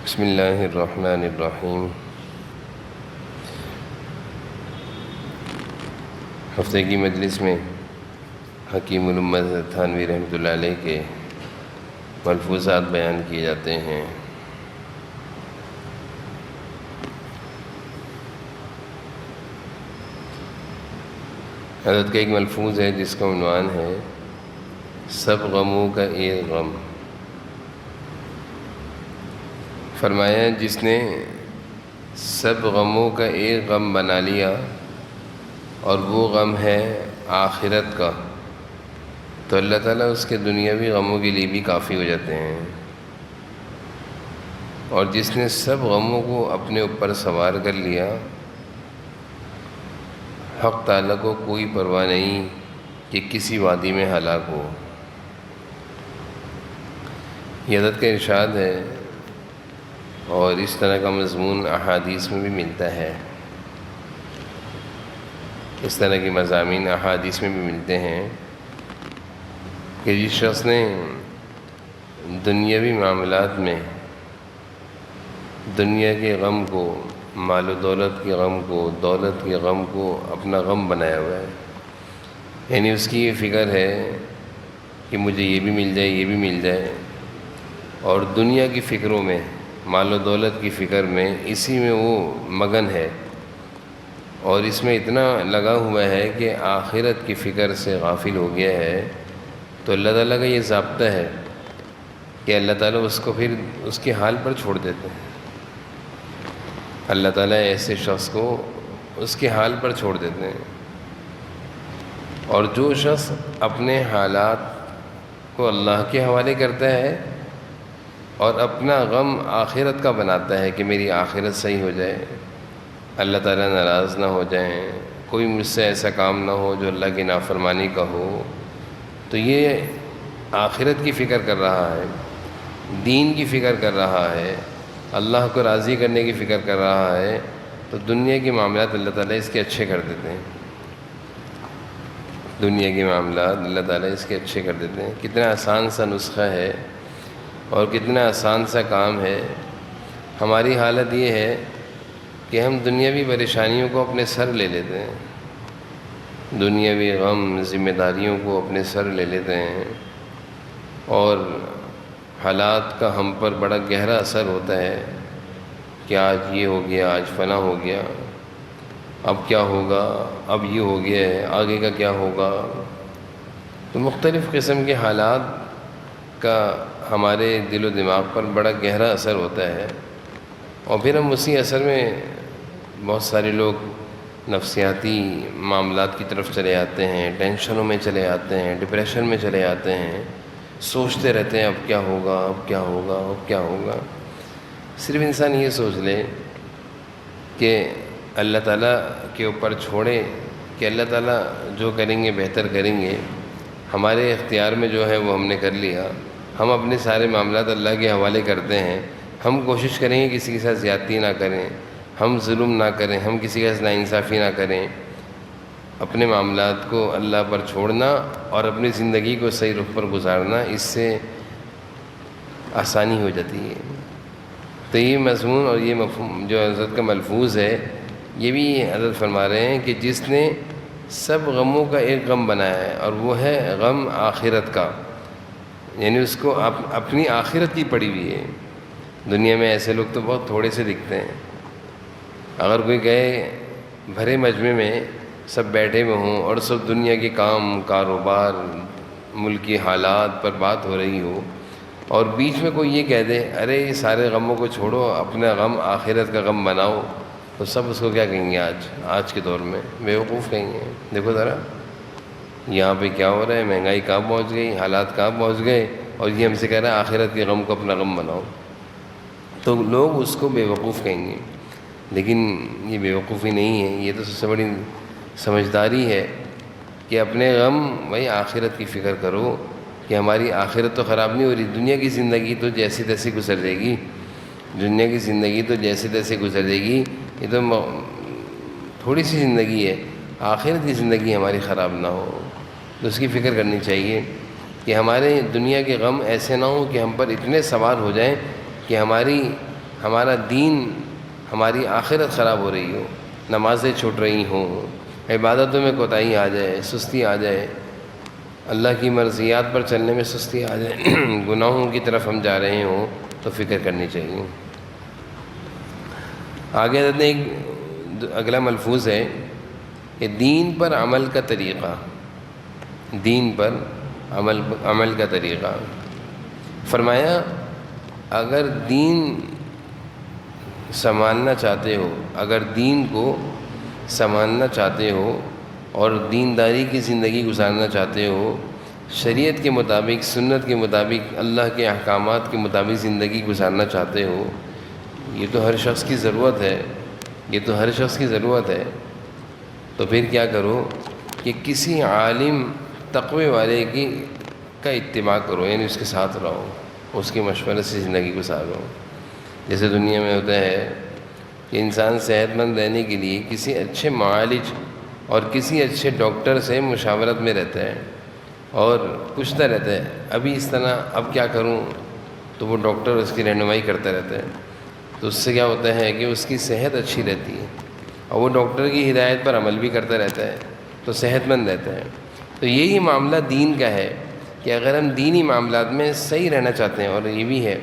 بسم اللہ الرحمن الرحیم۔ ہفتے کی مجلس میں حکیم الامت تھانوی رحمۃ اللہ علیہ کے ملفوظات بیان کیے جاتے ہیں۔ حضرت کا ایک ملفوظ ہے جس کا عنوان ہے سب غموں کا ایک غم۔ فرمایا جس نے سب غموں کا ایک غم بنا لیا اور وہ غم ہے آخرت کا، تو اللہ تعالیٰ اس کے دنیاوی غموں کے لیے بھی کافی ہو جاتے ہیں۔ اور جس نے سب غموں کو اپنے اوپر سوار کر لیا، حق تعالیٰ کو کوئی پرواہ نہیں کہ کسی وادی میں ہلاک ہو۔ یہ حضرت کا ارشاد ہے، اور اس طرح کا مضمون احادیث میں بھی ملتا ہے، اس طرح کے مضامین احادیث میں بھی ملتے ہیں کہ جس شخص نے دنیاوی معاملات میں دنیا کے غم کو، مال و دولت کے غم کو، دولت کے غم کو اپنا غم بنایا ہوا ہے، یعنی اس کی یہ فکر ہے کہ مجھے یہ بھی مل جائے، یہ بھی مل جائے، اور دنیا کی فکروں میں، مال و دولت کی فکر میں، اسی میں وہ مگن ہے، اور اس میں اتنا لگا ہوا ہے کہ آخرت کی فکر سے غافل ہو گیا ہے۔ تو اللہ تعالیٰ کا یہ ضابطہ ہے کہ اللہ تعالیٰ اس کو پھر اس کے حال پر چھوڑ دیتے ہیں۔ اللہ تعالیٰ ایسے شخص کو اس کے حال پر چھوڑ دیتے ہیں، اور جو شخص اپنے حالات کو اللہ کے حوالے کرتا ہے اور اپنا غم آخرت کا بناتا ہے کہ میری آخرت صحیح ہو جائے، اللہ تعالیٰ ناراض نہ ہو جائیں، کوئی مجھ سے ایسا کام نہ ہو جو اللہ کی نافرمانی کا ہو، تو یہ آخرت کی فکر کر رہا ہے، دین کی فکر کر رہا ہے، اللہ کو راضی کرنے کی فکر کر رہا ہے، تو دنیا کے معاملات اللہ تعالیٰ اس کے اچھے کر دیتے ہیں۔ دنیا کے معاملات اللہ تعالیٰ اس کے اچھے کر دیتے ہیں۔ کتنا آسان سا نسخہ ہے اور کتنا آسان سا کام ہے۔ ہماری حالت یہ ہے کہ ہم دنیاوی پریشانیوں کو اپنے سر لے لیتے ہیں، دنیاوی غم، ذمہ داریوں کو اپنے سر لے لیتے ہیں، اور حالات کا ہم پر بڑا گہرا اثر ہوتا ہے کہ آج یہ ہو گیا، آج فلاں ہو گیا، اب کیا ہوگا، اب یہ ہو گیا ہے، آگے کا کیا ہوگا۔ تو مختلف قسم کے حالات کا ہمارے دل و دماغ پر بڑا گہرا اثر ہوتا ہے، اور پھر ہم اسی اثر میں بہت سارے لوگ نفسیاتی معاملات کی طرف چلے آتے ہیں، ٹینشنوں میں چلے آتے ہیں، ڈپریشن میں چلے آتے ہیں، سوچتے رہتے ہیں اب کیا ہوگا، اب کیا ہوگا، اب کیا ہوگا۔ صرف انسان یہ سوچ لے کہ اللہ تعالیٰ کے اوپر چھوڑے کہ اللہ تعالیٰ جو کریں گے بہتر کریں گے، ہمارے اختیار میں جو ہے وہ ہم نے کر لیا، ہم اپنے سارے معاملات اللہ کے حوالے کرتے ہیں، ہم کوشش کریں گے کسی کے ساتھ زیادتی نہ کریں، ہم ظلم نہ کریں، ہم کسی کے ساتھ ناانصافی نہ کریں، اپنے معاملات کو اللہ پر چھوڑنا اور اپنی زندگی کو صحیح رخ پر گزارنا، اس سے آسانی ہو جاتی ہے۔ تو یہ مضمون اور یہ مفہوم جو حضرت کا ملفوظ ہے، یہ بھی حضرت فرما رہے ہیں کہ جس نے سب غموں کا ایک غم بنایا ہے، اور وہ ہے غم آخرت کا، یعنی اس کو اپنی آخرت کی پڑی ہوئی ہے۔ دنیا میں ایسے لوگ تو بہت تھوڑے سے دکھتے ہیں۔ اگر کوئی کہے بھرے مجمع میں سب بیٹھے ہوئے ہوں اور سب دنیا کے کام کاروبار، ملکی حالات پر بات ہو رہی ہو، اور بیچ میں کوئی یہ کہہ دے ارے یہ سارے غموں کو چھوڑو، اپنا غم آخرت کا غم بناؤ، تو سب اس کو کیا کہیں گے؟ آج کے دور میں بیوقوف کہیں گے۔ دیکھو ذرا یہاں پہ کیا ہو رہا ہے، مہنگائی کہاں پہنچ گئی، حالات کہاں پہنچ گئے، اور یہ ہم سے کہہ رہا ہے آخرت کے غم کو اپنا غم بناؤ، تو لوگ اس کو بیوقوف کہیں گے۔ لیکن یہ بیوقوفی نہیں ہے، یہ تو سب سے بڑی سمجھداری ہے کہ اپنے غم بھائی آخرت کی فکر کرو کہ ہماری آخرت تو خراب نہیں ہو رہی، دنیا کی زندگی تو جیسی تیسی گزر جائے گی، دنیا کی زندگی تو جیسے تیسے گزر جائے گی، یہ تو تھوڑی سی زندگی ہے، آخرت کی زندگی ہماری خراب نہ ہو۔ تو اس کی فکر کرنی چاہیے کہ ہمارے دنیا کے غم ایسے نہ ہوں کہ ہم پر اتنے سوار ہو جائیں کہ ہماری ہمارا دین، ہماری آخرت خراب ہو رہی ہو، نمازیں چھوٹ رہی ہوں، عبادتوں میں کوتاہی آ جائے، سستی آ جائے، اللہ کی مرضیات پر چلنے میں سستی آ جائے، گناہوں کی طرف ہم جا رہے ہوں، تو فکر کرنی چاہیے۔ آگے حضرت نے ایک اگلا ملفوظ ہے کہ دین پر عمل کا طریقہ، دین پر عمل کا طریقہ۔ فرمایا اگر دین سنبھالنا چاہتے ہو، اگر دین کو سنبھالنا چاہتے ہو اور دینداری کی زندگی گزارنا چاہتے ہو، شریعت کے مطابق، سنت کے مطابق، اللہ کے احکامات کے مطابق زندگی گزارنا چاہتے ہو، یہ تو ہر شخص کی ضرورت ہے، یہ تو ہر شخص کی ضرورت ہے، تو پھر کیا کرو کہ کسی عالم تقوی والے کا اتباع کرو، یعنی اس کے ساتھ رہو، اس کے مشورے سے زندگی گزارو۔ جیسے دنیا میں ہوتا ہے کہ انسان صحت مند رہنے کے لیے کسی اچھے معالج اور کسی اچھے ڈاکٹر سے مشاورت میں رہتا ہے اور پوچھتا رہتا ہے ابھی اس طرح اب کیا کروں، تو وہ ڈاکٹر اس کی رہنمائی کرتا رہتا ہے، تو اس سے کیا ہوتا ہے کہ اس کی صحت اچھی رہتی ہے اور وہ ڈاکٹر کی ہدایت پر عمل بھی کرتا رہتا ہے، تو صحت مند رہتا ہے۔ تو یہی معاملہ دین کا ہے کہ اگر ہم دینی معاملات میں صحیح رہنا چاہتے ہیں، اور یہ بھی ہے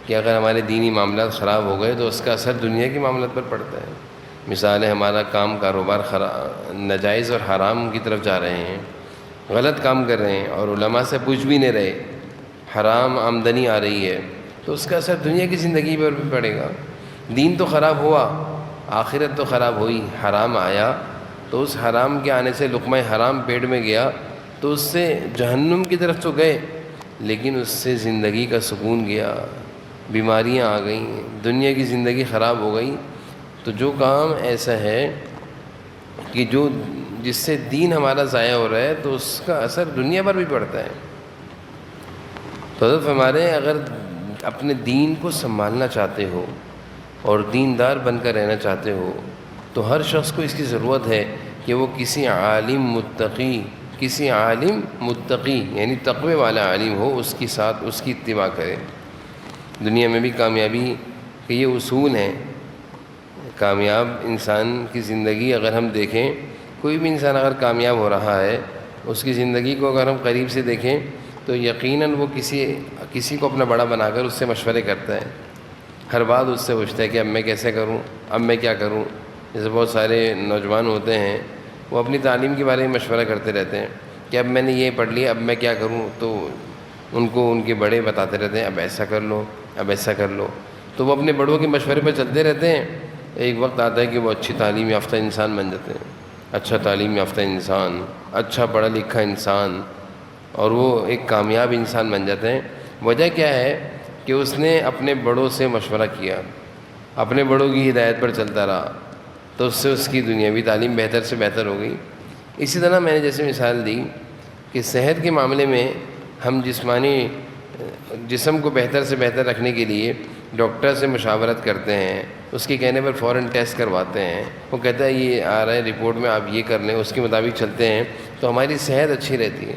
کہ اگر ہمارے دینی معاملات خراب ہو گئے تو اس کا اثر دنیا کے معاملات پر پڑتا ہے۔ مثال ہے ہمارا کام کاروبار ناجائز اور حرام کی طرف جا رہے ہیں، غلط کام کر رہے ہیں اور علماء سے پوچھ بھی نہیں رہے، حرام آمدنی آ رہی ہے، تو اس کا اثر دنیا کی زندگی پر بھی پڑے گا۔ دین تو خراب ہوا، آخرت تو خراب ہوئی، حرام آیا تو اس حرام کے آنے سے لقمہ حرام پیٹ میں گیا تو اس سے جہنم کی طرف تو گئے، لیکن اس سے زندگی کا سکون گیا، بیماریاں آ گئیں، دنیا کی زندگی خراب ہو گئی۔ تو جو کام ایسا ہے کہ جس سے دین ہمارا ضائع ہو رہا ہے تو اس کا اثر دنیا پر بھی پڑتا ہے۔ تو حضرت ہمارے اگر اپنے دین کو سنبھالنا چاہتے ہو اور دیندار بن کر رہنا چاہتے ہو تو ہر شخص کو اس کی ضرورت ہے کہ وہ کسی عالم متقی یعنی تقوی والا عالم ہو، اس کی ساتھ اس کی اتباع کرے۔ دنیا میں بھی کامیابی کے یہ اصول ہیں۔ کامیاب انسان کی زندگی اگر ہم دیکھیں، کوئی بھی انسان اگر کامیاب ہو رہا ہے، اس کی زندگی کو اگر ہم قریب سے دیکھیں تو یقیناً وہ کسی کو اپنا بڑا بنا کر اس سے مشورے کرتا ہے، ہر بات اس سے پوچھتا ہے کہ اب میں کیسے کروں، اب میں کیا کروں۔ جیسے بہت سارے نوجوان ہوتے ہیں وہ اپنی تعلیم کے بارے میں مشورہ کرتے رہتے ہیں کہ اب میں نے یہ پڑھ لیا، اب میں کیا کروں، تو ان کو ان کے بڑے بتاتے رہتے ہیں اب ایسا کر لو، اب ایسا کر لو، تو وہ اپنے بڑوں کے مشورے پہ چلتے رہتے ہیں۔ ایک وقت آتا ہے کہ وہ اچھی تعلیم یافتہ انسان بن جاتے ہیں، اچھا تعلیم یافتہ انسان، اچھا پڑھا لکھا انسان، اور وہ ایک کامیاب انسان بن جاتے ہیں۔ وجہ کیا ہے کہ اس نے اپنے بڑوں سے مشورہ کیا، اپنے بڑوں کی ہدایت پر چلتا رہا، تو اس سے اس کی دنیاوی تعلیم بہتر سے بہتر ہو گئی۔ اسی طرح میں نے جیسے مثال دی کہ صحت کے معاملے میں ہم جسم کو بہتر سے بہتر رکھنے کے لیے ڈاکٹر سے مشاورت کرتے ہیں، اس کے کہنے پر فوراً ٹیسٹ کرواتے ہیں، وہ کہتا ہے یہ آ رہا ہے رپورٹ میں آپ یہ کر لیں، اس کے مطابق چلتے ہیں تو ہماری صحت اچھی رہتی ہے۔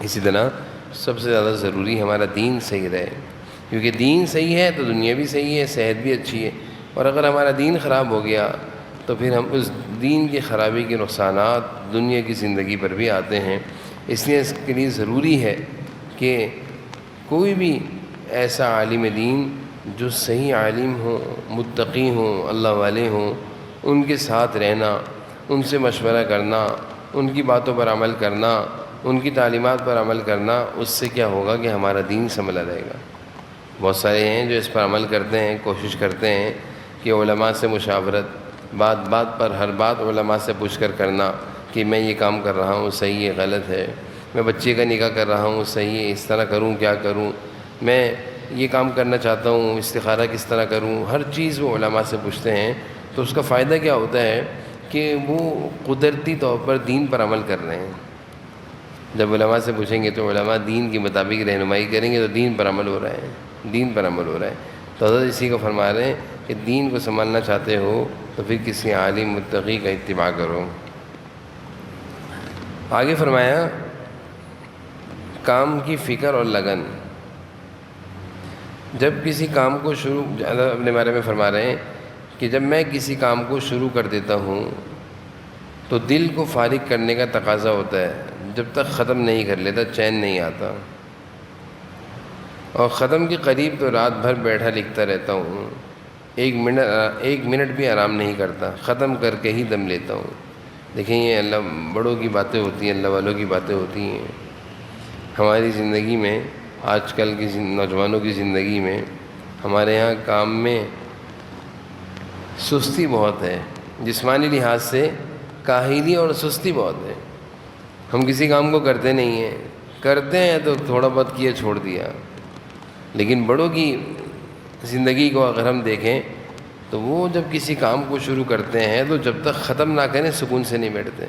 اسی طرح سب سے زیادہ ضروری ہمارا دین صحیح رہے، کیونکہ دین صحیح ہے تو دنیا بھی صحیح ہے، صحت بھی اچھی ہے، اور اگر ہمارا دین خراب ہو گیا تو پھر ہم اس دین کی خرابی کے نقصانات دنیا کی زندگی پر بھی آتے ہیں۔ اس لیے اس کے لیے ضروری ہے کہ کوئی بھی ایسا عالم دین جو صحیح عالم ہوں، متقی ہوں، اللہ والے ہوں، ان کے ساتھ رہنا، ان سے مشورہ کرنا، ان کی باتوں پر عمل کرنا، ان کی تعلیمات پر عمل کرنا، اس سے کیا ہوگا کہ ہمارا دین سنبھلا رہے گا۔ بہت سارے ہیں جو اس پر عمل کرتے ہیں، کوشش کرتے ہیں کہ علماء سے مشاورت، بات پر ہر بات علماء سے پوچھ کر کرنا کہ میں یہ کام کر رہا ہوں صحیح ہے غلط ہے، میں بچے کا نکاح کر رہا ہوں صحیح ہے اس طرح کروں کیا کروں، میں یہ کام کرنا چاہتا ہوں استخارہ کس طرح کروں، ہر چیز وہ علماء سے پوچھتے ہیں۔ تو اس کا فائدہ کیا ہوتا ہے کہ وہ قدرتی طور پر دین پر عمل کر رہے ہیں۔ جب علماء سے پوچھیں گے تو علماء دین کے مطابق رہنمائی کریں گے تو دین پر عمل ہو رہا ہے، دین پر عمل ہو رہا ہے۔ تو حضرت اسی کو فرما رہے ہیں کہ دین کو سنبھالنا چاہتے ہو تو پھر کسی عالم متقی کا اتباع کرو۔ آگے فرمایا کام کی فکر اور لگن۔ جب کسی کام کو شروع، اللہ اپنے بارے میں فرما رہے ہیں کہ جب میں کسی کام کو شروع کر دیتا ہوں تو دل کو فارغ کرنے کا تقاضا ہوتا ہے، جب تک ختم نہیں کر لیتا چین نہیں آتا، اور ختم کے قریب تو رات بھر بیٹھا لکھتا رہتا ہوں، ایک منٹ بھی آرام نہیں کرتا، ختم کر کے ہی دم لیتا ہوں۔ دیکھیں یہ اللہ بڑوں کی باتیں ہوتی ہیں، اللہ والوں کی باتیں ہوتی ہیں۔ ہماری زندگی میں، آج کل کی نوجوانوں کی زندگی میں، ہمارے یہاں کام میں سستی بہت ہے، جسمانی لحاظ سے کاہلی اور سستی بہت ہے۔ ہم کسی کام کو کرتے نہیں ہیں، کرتے ہیں تو تھوڑا بہت کیا چھوڑ دیا۔ لیکن بڑوں کی زندگی کو اگر ہم دیکھیں تو وہ جب کسی کام کو شروع کرتے ہیں تو جب تک ختم نہ کریں سکون سے نہیں بیٹھتے۔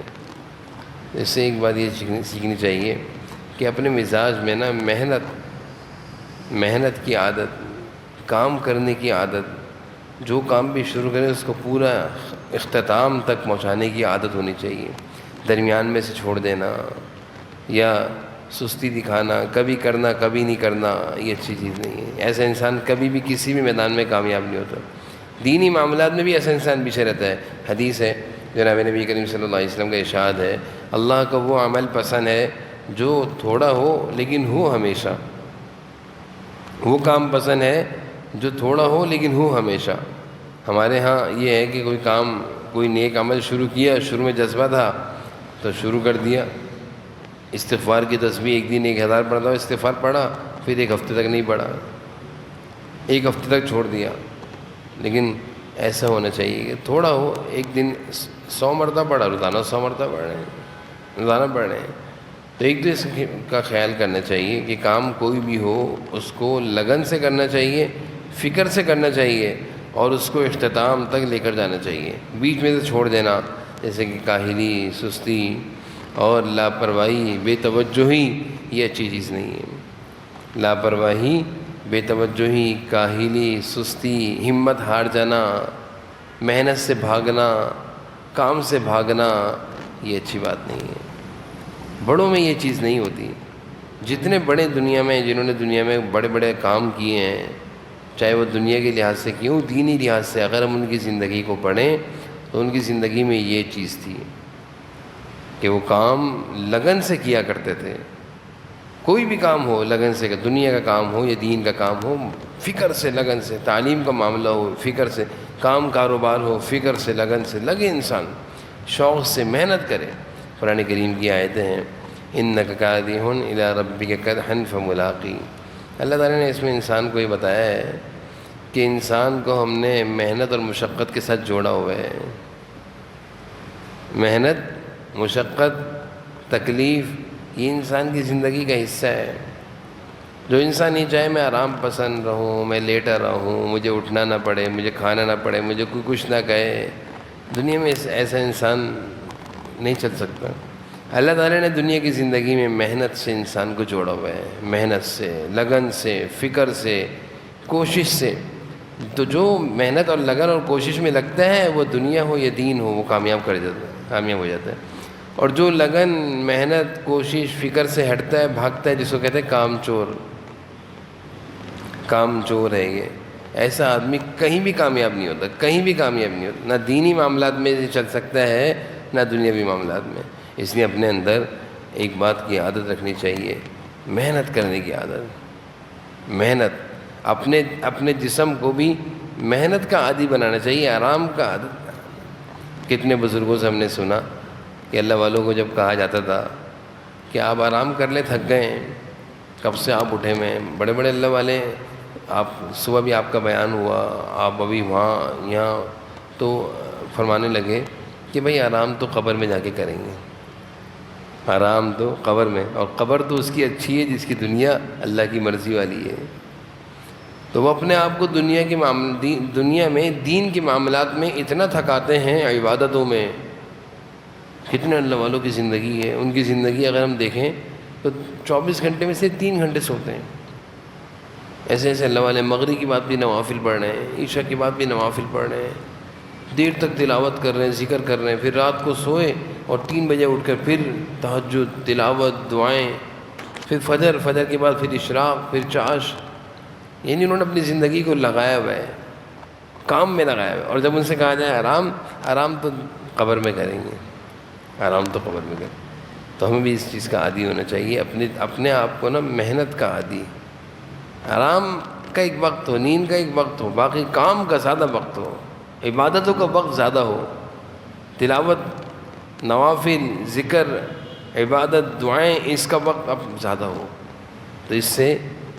اس سے ایک بات یہ سیکھنی چاہیے کہ اپنے مزاج میں نا محنت کی عادت، کام کرنے کی عادت، جو کام بھی شروع کریں اس کو پورا اختتام تک پہنچانے کی عادت ہونی چاہیے۔ درمیان میں سے چھوڑ دینا یا سستی دکھانا، کبھی کرنا کبھی نہیں کرنا، یہ اچھی چیز نہیں ہے۔ ایسا انسان کبھی بھی کسی بھی میدان میں کامیاب نہیں ہوتا۔ دینی معاملات میں بھی ایسا انسان پیچھے رہتا ہے۔ حدیث ہے، جناب نبی کریم صلی اللہ علیہ وسلم کا ارشاد ہے، اللہ کو وہ عمل پسند ہے جو تھوڑا ہو لیکن ہو ہمیشہ، وہ کام پسند ہے جو تھوڑا ہو لیکن ہو ہمیشہ۔ ہمارے ہاں یہ ہے کہ کوئی نیک عمل شروع کیا، شروع میں جذبہ تھا تو شروع کر دیا۔ استغفار کی تسبیح ایک دن 1000 پڑھتا ہو، استغفار پڑھا، پھر ایک ہفتے تک نہیں پڑھا، ایک ہفتے تک چھوڑ دیا۔ لیکن ایسا ہونا چاہیے کہ تھوڑا ہو، ایک دن 100 مرتبہ پڑھا، روزانہ 100 مرتبہ پڑھ رہے ہیں، روزانہ پڑھ رہے ہیں، تو ایک تو اس کا خیال کرنا چاہیے کہ کام کوئی بھی ہو اس کو لگن سے کرنا چاہیے، فکر سے کرنا چاہیے، اور اس کو اختتام تک لے کر جانا چاہیے۔ بیچ میں سے چھوڑ دینا جیسے کہ کاہلی، سستی اور لاپرواہی، بے توجہی، یہ اچھی چیز نہیں ہے۔ لاپرواہی، بے توجہی، کاہلی، سستی، ہمت ہار جانا، محنت سے بھاگنا، کام سے بھاگنا، یہ اچھی بات نہیں ہے۔ بڑوں میں یہ چیز نہیں ہوتی۔ جتنے بڑے دنیا میں، جنہوں نے دنیا میں بڑے بڑے کام کیے ہیں، چاہے وہ دنیا کے لحاظ سے کیوں، دینی لحاظ سے اگر ہم ان کی زندگی کو پڑھیں تو ان کی زندگی میں یہ چیز تھی کہ وہ کام لگن سے کیا کرتے تھے۔ کوئی بھی کام ہو لگن سے، دنیا کا کام ہو یا دین کا کام ہو، فکر سے، لگن سے، تعلیم کا معاملہ ہو فکر سے، کام کاروبار ہو فکر سے، لگن سے لگے، انسان شوق سے محنت کرے۔ قرآن کریم کی آیتیں ہیں، اِنَّكَ كَادِحٌ إِلَىٰ رَبِّكَ كَدْحًا فَمُلَاقِيهِ۔ اللہ تعالیٰ نے اس میں انسان کو یہ بتایا ہے کہ انسان کو ہم نے محنت اور مشقت کے ساتھ جوڑا ہوا ہے۔ محنت، مشقت، تکلیف، یہ انسان کی زندگی کا حصہ ہے۔ جو انسان یہ چاہے میں آرام پسند رہوں، میں لیٹا رہوں، مجھے اٹھنا نہ پڑے، مجھے کھانا نہ پڑے، مجھے کوئی کچھ نہ کہے، دنیا میں ایسا انسان نہیں چل سکتا۔ اللہ تعالیٰ نے دنیا کی زندگی میں محنت سے انسان کو جوڑا ہوا ہے، محنت سے، لگن سے، فکر سے، کوشش سے۔ تو جو محنت اور لگن اور کوشش میں لگتا ہے وہ دنیا ہو یا دین ہو وہ کامیاب ہو جاتا ہے۔ اور جو لگن، محنت، کوشش، فکر سے ہٹتا ہے، بھاگتا ہے، جس کو کہتے ہیں کام چور ہے یہ، ایسا آدمی کہیں بھی کامیاب نہیں ہوتا، کہیں بھی کامیاب نہیں ہوتا، نہ دینی معاملات میں چل سکتا ہے نہ دنیاوی معاملات میں۔ اس لیے اپنے اندر ایک بات کی عادت رکھنی چاہیے، محنت کرنے کی عادت۔ محنت، اپنے جسم کو بھی محنت کا عادی بنانا چاہیے، آرام کا عادت۔ کتنے بزرگوں سے ہم نے سنا کہ اللہ والوں کو جب کہا جاتا تھا کہ آپ آرام کر لیں، تھک گئے ہیں، کب سے آپ اٹھے ہوئے ہیں، بڑے بڑے اللہ والے، آپ صبح بھی آپ کا بیان ہوا، آپ ابھی وہاں یہاں، تو فرمانے لگے کہ بھئی آرام تو قبر میں جا کے کریں گے، آرام تو قبر میں، اور قبر تو اس کی اچھی ہے جس کی دنیا اللہ کی مرضی والی ہے۔ تو وہ اپنے آپ کو دنیا میں دین کے معاملات میں اتنا تھکاتے ہیں، عبادتوں میں۔ کتنے اللہ والوں کی زندگی ہے، ان کی زندگی اگر ہم دیکھیں تو 24 گھنٹے میں سے 3 گھنٹے سوتے ہیں۔ ایسے ایسے اللہ والے مغرب کی بات بھی نوافل پڑھ رہے ہیں، عشاء کی بات بھی نوافل پڑھ رہے ہیں، دیر تک تلاوت کر رہے ہیں، ذکر کر رہے ہیں، پھر رات کو سوئے اور 3 بجے اٹھ کر پھر تہجد، تلاوت، دعائیں، پھر فجر کے بعد پھر اشراق، پھر چاش، یعنی انہوں نے اپنی زندگی کو لگایا ہوا ہے، کام میں لگایا ہوا ہے، اور جب ان سے کہا جائے آرام تو قبر میں کریں گے، آرام تو قبر میں کریں. تو ہمیں بھی اس چیز کا عادی ہونا چاہیے، اپنے آپ کو نا محنت کا عادی. آرام کا ایک وقت ہو، نیند کا ایک وقت ہو، باقی کام کا زیادہ وقت ہو، عبادتوں کا وقت زیادہ ہو، تلاوت، نوافل، ذکر، عبادت، دعائیں، اس کا وقت اب زیادہ ہو، تو اس سے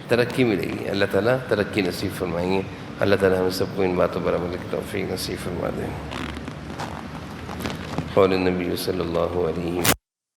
ترقی ملے گی. اللہ تعالیٰ ترقی نصیب فرمائیں گے. اللہ تعالیٰ ہم سب کو ان باتوں پر عمل کی توفیق نصیب فرما دیں. قول النبی صلی اللہ علیہ وسلم.